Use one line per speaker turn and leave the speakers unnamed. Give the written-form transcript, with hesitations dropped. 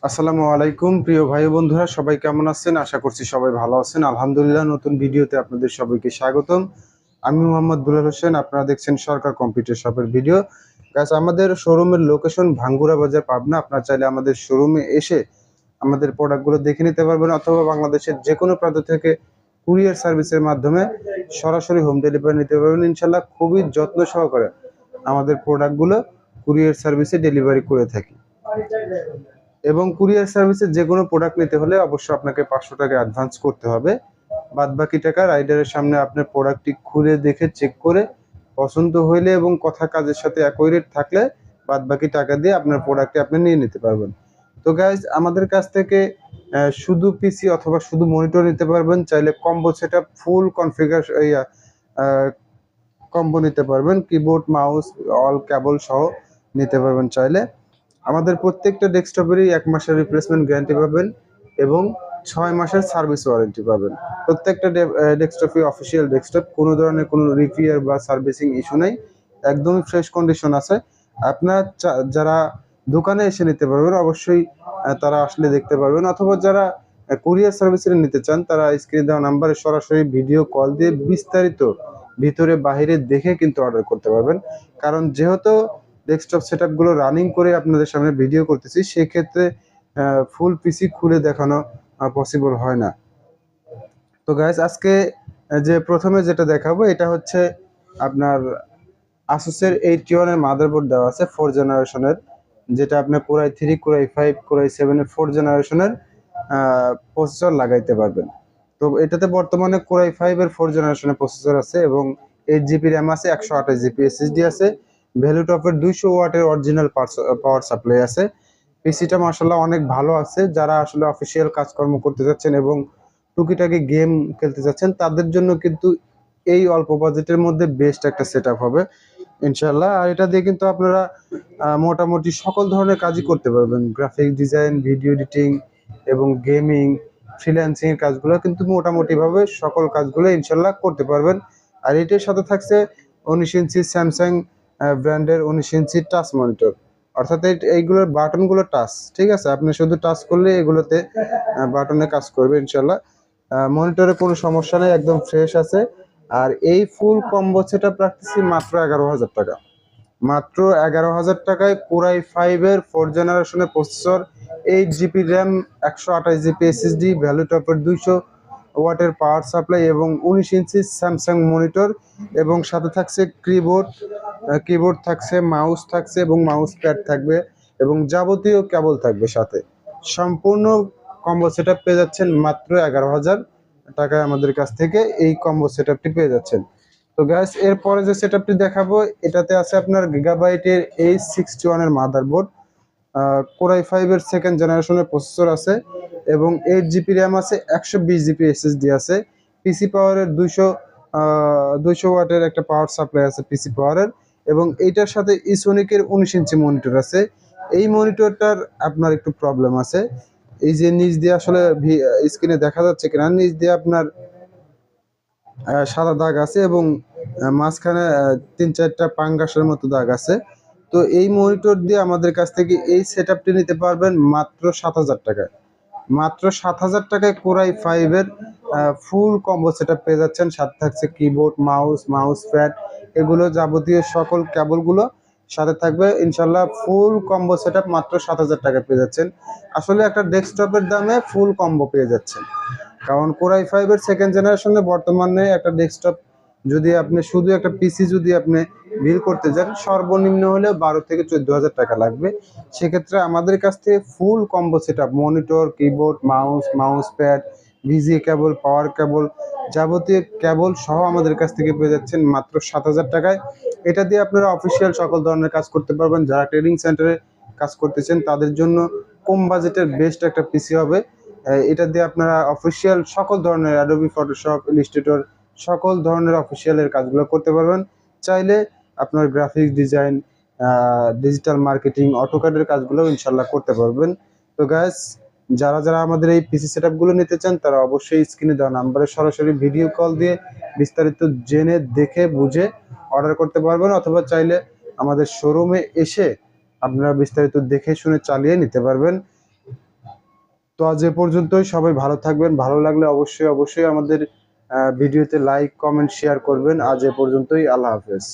আসসালামু আলাইকুম প্রিয় ভাই বন্ধুরা, সবাই কেমন আছেন? আশা করছি সবাই ভালো আছেন। আলহামদুলিল্লাহ, নতুন ভিডিওতে আপনাদের সবাইকে স্বাগতম। আমি মোহাম্মদ দুলাল হোসেন, আপনারা দেখছেন সরকার কম্পিউটার শপের ভিডিও। গাইস, আমাদের শোরুমের লোকেশন ভাঙ্গুরা বাজার, পাবনা। আপনারা চাইলে আমাদের শোরুমে এসে আমাদের প্রোডাক্টগুলো দেখে নিতে পারবেন, অথবা বাংলাদেশের যে কোনো প্রান্ত থেকে কুরিয়ার সার্ভিসের মাধ্যমে সরাসরি হোম ডেলিভারি নিতে পারবেন। ইনশাল্লাহ খুবই যত্ন সহকারে আমাদের প্রোডাক্টগুলো কুরিয়ার সার্ভিসে ডেলিভারি করে থাকি। এবং কুরিয়ার সার্ভিসে যে কোনো প্রোডাক্ট নিতে হলে অবশ্যই আপনাকে 500 টাকা অ্যাডভান্স করতে হবে। বাদ বাকি টাকা রাইডারের সামনে আপনার প্রোডাক্টটি খুলে দেখে চেক করে পছন্দ হইলে এবং কথা কাজের সাথে একই রেট থাকলে বাদ বাকি টাকা দিয়ে আপনার প্রোডাক্টটি আপনি নিয়ে নিতে পারবেন। তো গাইজ, আমাদের কাছ থেকে শুধু পিসি অথবা শুধু মনিটর নিতে পারবেন, চাইলে কম্বো সেটআপ ফুল কনফিগার কম্বো নিতে পারবেন, কিবোর্ড মাউস অল কেবল সহ নিতে পারবেন চাইলে। আমাদের প্রত্যেকটা ডেস্কটপেরই 1 মাসের রিপ্লেসমেন্ট গ্যারান্টি পাবেন এবং 6 মাসের সার্ভিস ওয়ারেন্টি পাবেন। প্রত্যেকটা ডেস্কটপই অফিসিয়াল ডেস্কটপ, কোনো ধরনের কোনো রিপেয়ার বা সার্ভিসিং ইস্যু নেই, একদমই ফ্রেশ কন্ডিশন আছে। আপনার যারা দোকানে এসে নিতে পারবেন অবশ্যই তারা আসলে দেখতে পারবেন, অথবা যারা কুরিয়ার সার্ভিসে নিতে চান তারা স্ক্রিনে দেওয়া নাম্বারে সরাসরি ভিডিও কল দিয়ে বিস্তারিত ভিতরে বাহিরে দেখে কিন্তু অর্ডার করতে পারবেন। কারণ যেহেতু ডেস্কটপ সেটআপগুলো রানিং করে আপনাদের সামনে ভিডিও করতেছি, সেক্ষেত্রে ফুল পিসি খুলে দেখানো পসিবল হয় না। তো গাইস, আজকে যে প্রথমে যেটা দেখাবো এটা হচ্ছে আপনার আসুসের 81 এর মাদারবোর্ড দেওয়া আছে 4 জেনারেশনের, যেটা আপনার কোরাই 3 কোরাই 5 কোরাই 7 এর 4 জেনারেশনের প্রসেসর লাগাইতে পারবেন। তো এটাতে বর্তমানে কোরাই 5 এর 4 জেনারেশনের প্রসেসর আছে এবং 8 জিবি র্যাম আছে, 128 জিবি এসএসডি আছে, ভ্যালুটপের 200 ওয়াটের অরিজিনাল পাওয়ার সাপ্লাই আছে। পিসিটা মাশাআল্লাহ অনেক ভালো আছে। যারা আসলে অফিসিয়াল কাজকর্ম করতে যাচ্ছেন এবং টুকিটাকি গেম খেলতে যাচ্ছেন তাদের জন্য কিন্তু এই অল্প বাজেটের মধ্যে বেস্ট একটা সেটআপ হবে ইনশাআল্লাহ। আর এটা দিয়ে কিন্তু আপনারা মোটামুটি সকল ধরনের কাজই করতে পারবেন, গ্রাফিক ডিজাইন, ভিডিও এডিটিং এবং গেমিং, ফ্রিল্যান্সিং এর কাজগুলো কিন্তু মোটামুটি ভাবে সকল কাজগুলো ইনশাআল্লাহ করতে পারবেন। আর এটার সাথে থাকছে 19 ইঞ্চি স্যামসাং ব্র্যান্ডের 19 ইঞ্চি টাচ মনিটর, অর্থাৎ এইগুলোর বাটনগুলো টাচ, ঠিক আছে? আপনি শুধু টাচ করলে এগুলোতে বাটনে কাজ করবে ইনশাআল্লাহ। মনিটরে কোনো সমস্যা নেই, একদম ফ্রেশ আছে। আর এই ফুল কম্বো সেটআপ রাখতেছি মাত্র 11,000 টাকা। মাত্র 11,000 টাকায় কোরাই 5 এর 4 জেনারেশনের processor, 8 GB RAM, 128 GB SSD, ভ্যালুটপের 200 ওয়াটের পাওয়ার সাপ্লাই এবং 19 ইঞ্চি স্যামসাং মনিটর, এবং সাথে থাকছে কিবোর্ড থাকছে, মাউস থাকছে এবং মাউস প্যাড থাকবে এবং যাবতীয় কেবল থাকবে সাথে। সম্পূর্ণ কম্বো সেটআপ পেয়ে যাচ্ছেন মাত্র 11,000 টাকায় আমাদের কাছ থেকে। এই কম্বো সেটআপটি পেয়ে যাচ্ছেন। তো গাইস, এরপরে যে সেটআপটি দেখাবো এটাতে আছে আপনার গিগাবাইটের H61 এর মাদারবোর্ড, কোরাই 5 এর 2nd জেনারেশনের প্রসেসর আছে এবং 8 জিবি র্যাম আছে, 120 জিবি এসএসডি আছে, পিসি পাওয়ারের 200 ওয়াটের একটা পাওয়ার সাপ্লাই আছে পিসি পাওয়ারের, এবং এইটার সাথে ইসোনিকের 19 ইঞ্চি মনিটর আছে। এই মনিটরটার আপনার একটু প্রবলেম আছে, এই যে নিচ দিয়ে আসলে স্ক্রিনে দেখা যাচ্ছে কিনা, নিচ দিয়ে আপনার সাদা দাগ আছে এবং মাঝখানে 3-4টা পাঙ্গাসের মতো দাগ আছে। তো এই মনিটর দিয়ে আমাদের কাছ থেকে এই সেটআপটি নিতে পারবেন মাত্র 7,000 টাকায়। মাত্র 7,000 টাকায় কোরাই 5 এর ফুল কম্বো সেটআপ পেয়ে যাচ্ছেন। সাথে থাকছে কিবোর্ড, মাউস প্যাড, এগুলো যাবতীয় সকল কেবলগুলো সাথে থাকবে ইনশাল্লাহ। ফুল কম্বো সেটআপ মাত্র 7,000 টাকায় পেয়ে যাচ্ছেন। আসলে একটা ডেস্কটপের দামে ফুল কম্বো পেয়ে যাচ্ছেন, কারণ কোরাই 5 এর 2nd জেনারেশনে বর্তমানে একটা ডেস্কটপ যদি আপনি শুধু একটা পিসি যদি আপনি বিল করতে যান সর্বনিম্ন হলে 12 থেকে 14,000 টাকা লাগবে। সেক্ষেত্রে আমাদের কাছ থেকে full combo setup, monitor, keyboard, mouse pad, VGA cable, power cable, যাবতীয় কেবল সহ আমাদের কাছ থেকে পেয়ে যাচ্ছেন মাত্র 7,000 টাকায়। এটা দিয়ে আপনারা অফিসিয়াল সকল ধরনের কাজ করতে পারবেন। যারা ট্রেডিং সেন্টারে কাজ করতেছেন তাদের জন্য কম বাজেটের বেস্ট একটা পিসি হবে। এটা দিয়ে আপনারা অফিসিয়াল সকল ধরনের অ্যাডোবি ফটোশপ, ইলাস্ট্রেটর, সকল ধরনের অফিসিয়ালের কাজগুলো করতে পারবেন। চাইলে আপনার গ্রাফিক্স ডিজাইন, ডিজিটাল মার্কেটিং, অটোক্যাডের কাজগুলো ইনশাল্লাহ করতে পারবেন। তো গাইস, যারা আমাদের এই পিসি সেটআপগুলো নিতে চান তারা অবশ্যই স্ক্রিনে দেওয়া নাম্বারে সরাসরি ভিডিও কল দিয়ে বিস্তারিত জেনে দেখে বুঝে অর্ডার করতে পারবেন, অথবা চাইলে আমাদের শোরুমে এসে আপনারা বিস্তারিত দেখে শুনে চালিয়ে নিতে পারবেন। আজ এ পর্যন্তই, সবাই ভালো থাকবেন। ভালো লাগলে অবশ্যই অবশ্যই আমাদের ভিডিওতে লাইক কমেন্ট শেয়ার করবেন। আজ এ পর্যন্তই, আল্লাহ হাফেজ।